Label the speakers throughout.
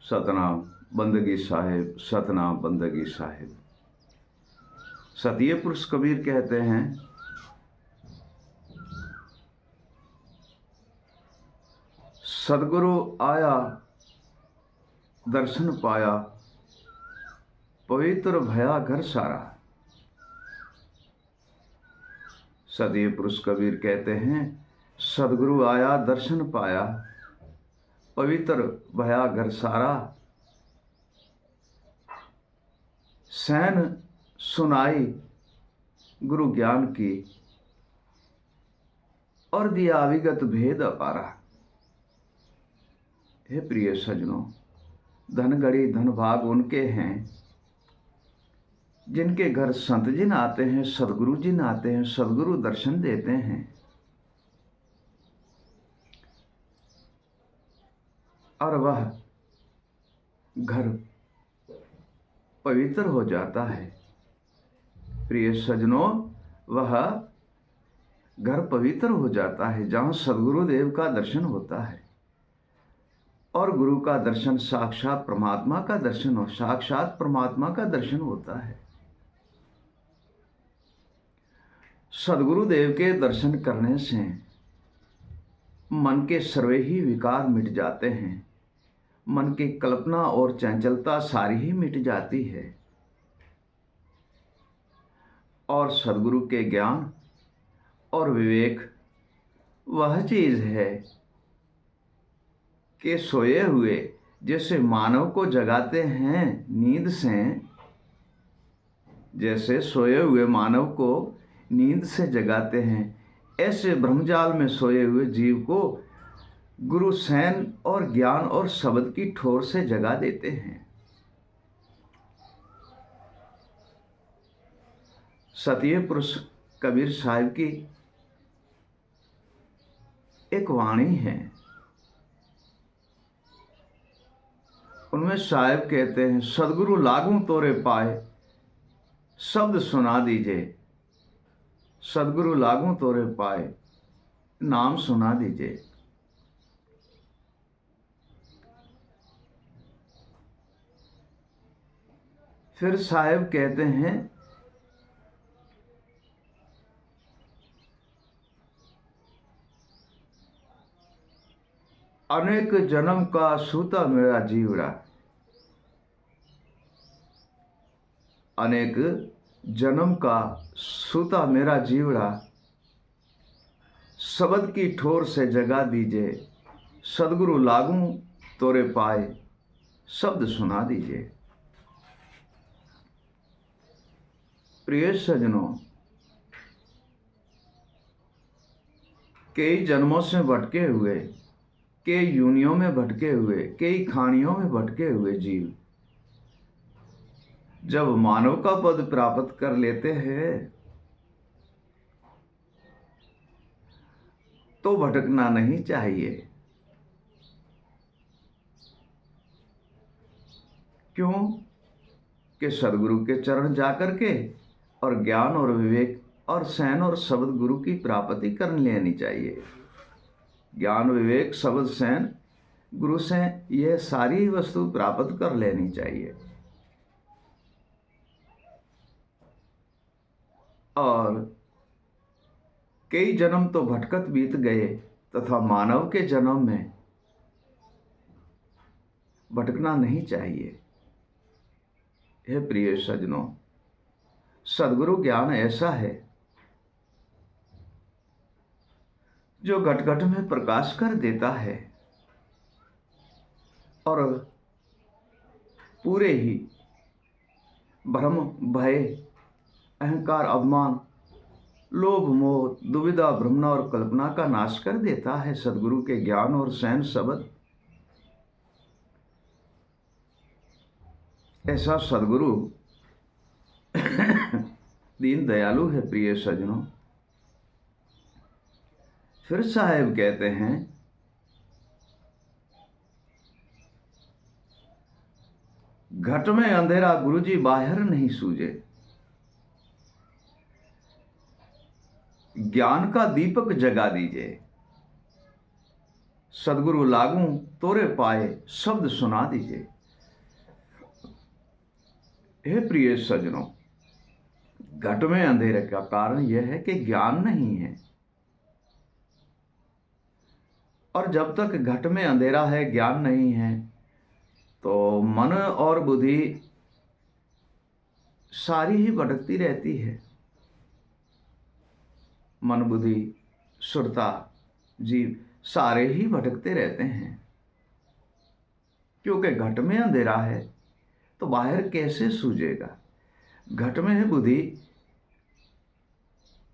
Speaker 1: सतनाम बंदगी साहिब, सतनाम बंदगी साहिब। सतिये पुरुष कबीर कहते हैं, सदगुरु आया दर्शन पाया, पवित्र भया घर सारा। सतिये पुरुष कबीर कहते हैं, सदगुरु आया दर्शन पाया, पवित्र भया घर सारा। सैन सुनाई गुरु ज्ञान की, और दिया विगत भेद अपारा। हे प्रिय सजनों, धन घड़ी धन भाग उनके हैं जिनके घर संत जिन आते हैं, सदगुरु जिन आते हैं, सदगुरु दर्शन देते हैं और वह घर पवित्र हो जाता है। प्रिय सजनों, वह घर पवित्र हो जाता है जहाँ सदगुरुदेव का दर्शन होता है। और गुरु का दर्शन साक्षात परमात्मा का दर्शन हो, साक्षात परमात्मा का दर्शन होता है। सदगुरुदेव के दर्शन करने से मन के सर्वे ही विकार मिट जाते हैं, मन की कल्पना और चंचलता सारी ही मिट जाती है। और सदगुरु के ज्ञान और विवेक वह चीज है कि सोए हुए जैसे मानव को जगाते हैं नींद से, जैसे सोए हुए मानव को नींद से जगाते हैं, ऐसे ब्रह्मजाल में सोए हुए जीव को गुरु सैन और ज्ञान और शब्द की ठोर से जगा देते हैं। सतिये पुरुष कबीर साहिब की एक वाणी है, उनमें साहिब कहते हैं, सदगुरु लागू तोरे पाए, शब्द सुना दीजिए। सदगुरु लागू तोरे पाए, नाम सुना दीजिए। फिर साहिब कहते हैं, अनेक जन्म का सूता मेरा जीवड़ा। अनेक जन्म का सूता मेरा जीवड़ा, शब्द की ठोर से जगा दीजिए। सदगुरु लागू तोरे पाए, शब्द सुना दीजिए। प्रिय सजनों, कई जन्मों से भटके हुए, कई यूनियों में भटके हुए, कई खानियों में भटके हुए जीव जब मानव का पद प्राप्त कर लेते हैं तो भटकना नहीं चाहिए। क्यों? कि सदगुरु के चरण जाकर के और ज्ञान और विवेक और सैन और शब्द गुरु की प्राप्ति कर लेनी चाहिए। ज्ञान विवेक शब्द सैन गुरु से यह सारी वस्तु प्राप्त कर लेनी चाहिए। और कई जन्म तो भटकत बीत गए तथा मानव के जन्म में भटकना नहीं चाहिए। हे प्रिय सजनों, सदगुरु ज्ञान ऐसा है जो घट घट में प्रकाश कर देता है और पूरे ही भ्रम, भय, अहंकार, अभिमान, लोभ, मोह, दुविधा, भ्रमणा और कल्पना का नाश कर देता है सदगुरु के ज्ञान और सैन शब्द। ऐसा सदगुरु दीन दयालु है। प्रिय सजनों, फिर साहेब कहते हैं, घट में अंधेरा गुरुजी बाहर नहीं सूझे, ज्ञान का दीपक जगा दीजिए। सदगुरु लागू तोरे पाए, शब्द सुना दीजिए। हे प्रिय सज्जनों, घट में अंधेरे का कारण यह है कि ज्ञान नहीं है। और जब तक घट में अंधेरा है, ज्ञान नहीं है, तो मन और बुद्धि सारी ही भटकती रहती है। मन, बुद्धि, सुरता, जीव सारे ही भटकते रहते हैं, क्योंकि घट में अंधेरा है तो बाहर कैसे सूझेगा। घट में है बुद्धि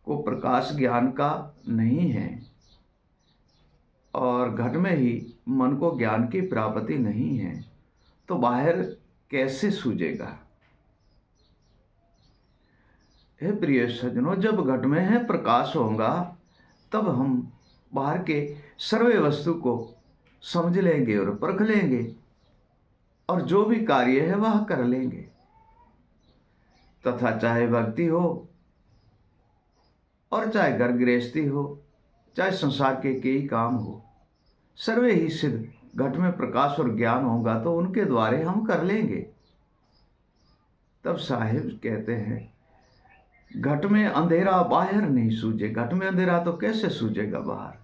Speaker 1: को प्रकाश ज्ञान का नहीं है, और घट में ही मन को ज्ञान की प्राप्ति नहीं है, तो बाहर कैसे सूझेगा। हे प्रिय सज्जनों, जब घट में है प्रकाश होगा, तब हम बाहर के सर्वे वस्तु को समझ लेंगे और परख लेंगे, और जो भी कार्य है वह कर लेंगे। तथा चाहे भक्ति हो और चाहे घर गृहस्थी हो, चाहे संसार के कई काम हो, सर्वे ही सिद्ध घट में प्रकाश और ज्ञान होगा तो उनके द्वारे हम कर लेंगे। तब साहिब कहते हैं, घट में अंधेरा बाहर नहीं सूझे। घट में अंधेरा तो कैसे सूझेगा बाहर।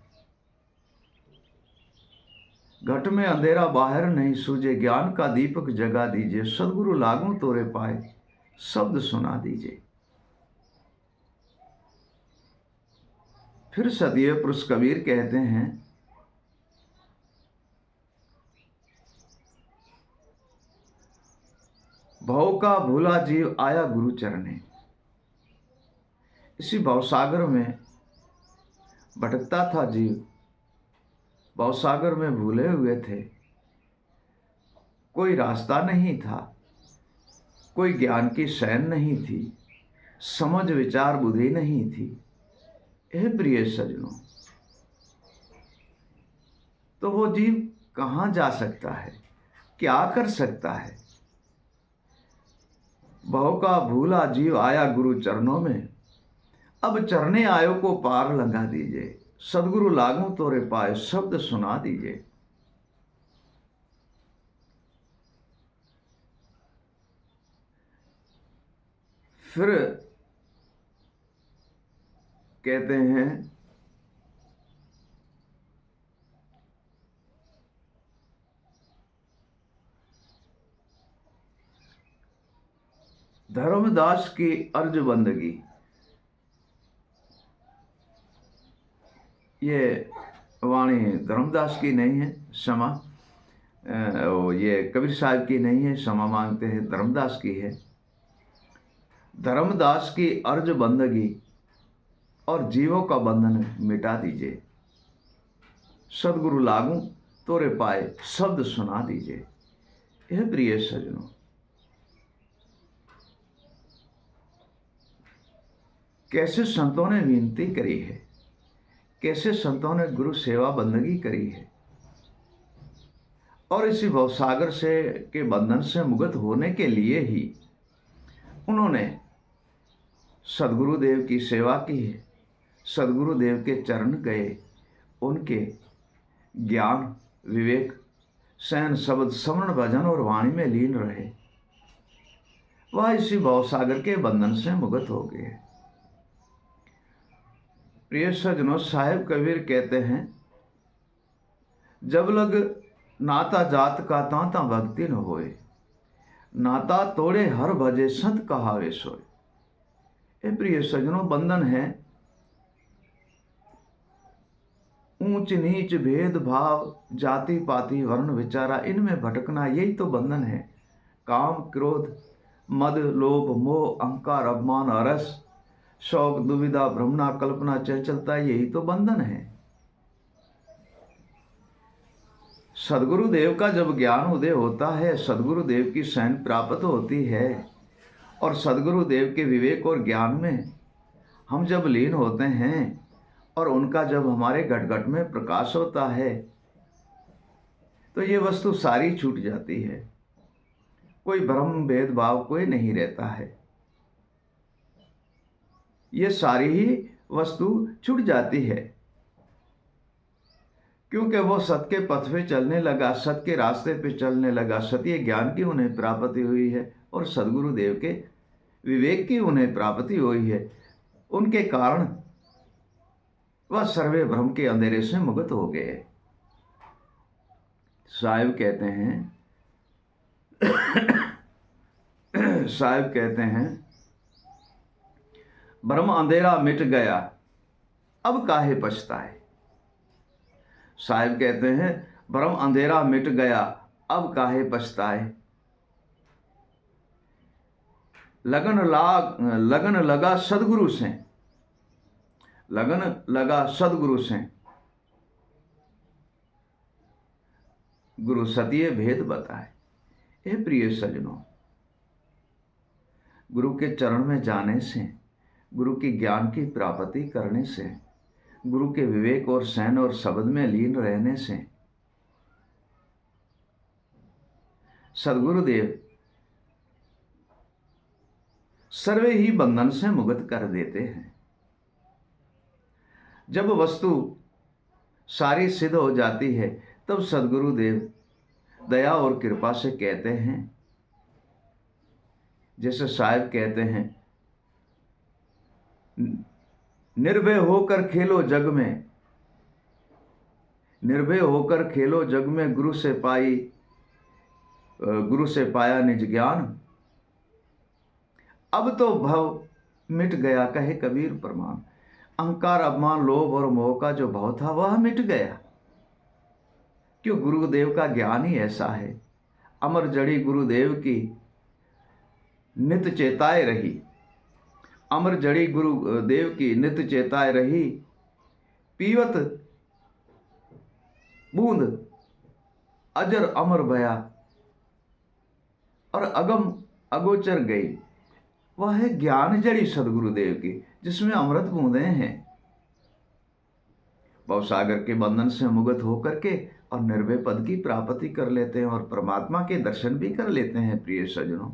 Speaker 1: घट में अंधेरा बाहर नहीं सूझे, ज्ञान का दीपक जगा दीजिए, सदगुरु लागू तोरे पाए शब्द सुना दीजिए। फिर सदीय पुरुष कबीर कहते हैं, भव का भूला जीव आया गुरु चरणे। इसी भवसागर में भटकता था जीव, भवसागर में भूले हुए थे, कोई रास्ता नहीं था, कोई ज्ञान की शैन नहीं थी, समझ विचार बुद्धि नहीं थी। हे प्रिय सज्जनों, तो वो जीव कहाँ जा सकता है, क्या कर सकता है। भव का भूला जीव आया गुरु चरणों में, अब चरणे आयो को पार लंघा दीजिए, सदगुरु लागू तोरे पाए शब्द सुना दीजिए। फिर कहते हैं, धर्मदास की अर्ज बंदगी। ये वाणी धर्मदास की नहीं है, क्षमा, ये कबीर साहब की नहीं है, क्षमा मांगते हैं, धर्मदास की है। धर्मदास की अर्ज बंदगी और जीवों का बंधन मिटा दीजिए, सदगुरु लागू तोरे पाए शब्द सुना दीजिए। यह प्रिय सज्जनों, कैसे संतों ने विनती करी है, कैसे संतों ने गुरु सेवा बंदगी करी है, और इसी भवसागर से के बंधन से मुक्त होने के लिए ही उन्होंने सदगुरुदेव की सेवा की है, सदगुरुदेव के चरण गए, उनके ज्ञान, विवेक, सैन, शब्द, श्रवण, भजन और वाणी में लीन रहे। वह इसी भवसागर के बंधन से मुक्त हो गए। प्रिय सज्जनों, साहिब कबीर कहते हैं, जब लग नाता जात का तांता भक्ति न होए, नाता तोड़े हर भजे संत कहावे सोए। ए प्रिय सज्जनों, बंधन है ऊंच नीच, भेदभाव, जाति पाति, वर्ण विचारा, इनमें भटकना, यही तो बंधन है। काम, क्रोध, मद, लोभ, मोह, अहंकार, अभिमान, अरस, शौक, दुविधा, भ्रमणा, कल्पना, चंचलता, यही तो बंधन है। सदगुरुदेव का जब ज्ञान उदय होता है, सदगुरुदेव की शैन प्राप्त होती है, और सदगुरुदेव के विवेक और ज्ञान में हम जब लीन होते हैं, और उनका जब हमारे घट घट में प्रकाश होता है, तो ये वस्तु सारी छूट जाती है। कोई भ्रम, भेदभाव कोई नहीं रहता है। ये सारी ही वस्तु छूट जाती है। क्योंकि वो सत्य के पथ पे चलने लगा, सत्य के रास्ते पे चलने लगा, सत्य ज्ञान की उन्हें प्राप्ति हुई है और सदगुरु देव के विवेक की उन्हें प्राप्ति हुई है। उनके कारण वह सर्वे भ्रम के अंधेरे से मुक्त हो गए। साहिब कहते हैं साहिब कहते हैं भ्रम अंधेरा मिट गया, अब काहे पछताए। साहिब कहते हैं भ्रम अंधेरा मिट गया, अब काहे पछताए। लगन लगा सदगुरु से, लगन लगा सदगुरु से, गुरु सतीय भेद बताए। हे प्रिय सजनों, गुरु के चरण में जाने से, गुरु की ज्ञान की प्राप्ति करने से, गुरु के विवेक और सैन और शब्द में लीन रहने से सदगुरुदेव सर्वे ही बंधन से मुक्त कर देते हैं। जब वस्तु सारी सिद्ध हो जाती है तब सदगुरुदेव दया और कृपा से कहते हैं, जैसे साहिब कहते हैं, निर्भय होकर खेलो जग में, निर्भय होकर खेलो जग में, गुरु से पाया निज ज्ञान, अब तो भव मिट गया कहे कबीर प्रमाण। अहंकार, अभिमान, लोभ और मोह का जो भाव था वह मिट गया, क्यों गुरुदेव का ज्ञान ही ऐसा है। अमर जड़ी गुरुदेव की नित चेताए रही, अमर जड़ी गुरुदेव की नित चेताए रही, पीवत बूंद अजर अमर भया और अगम अगोचर गई। वह है ज्ञान जड़ी सदगुरुदेव की, जिसमें अमृत बूंदें हैं। भवसागर के बंधन से मुक्त होकर के और निर्भय पद की प्राप्ति कर लेते हैं और परमात्मा के दर्शन भी कर लेते हैं। प्रिय सज्जनों,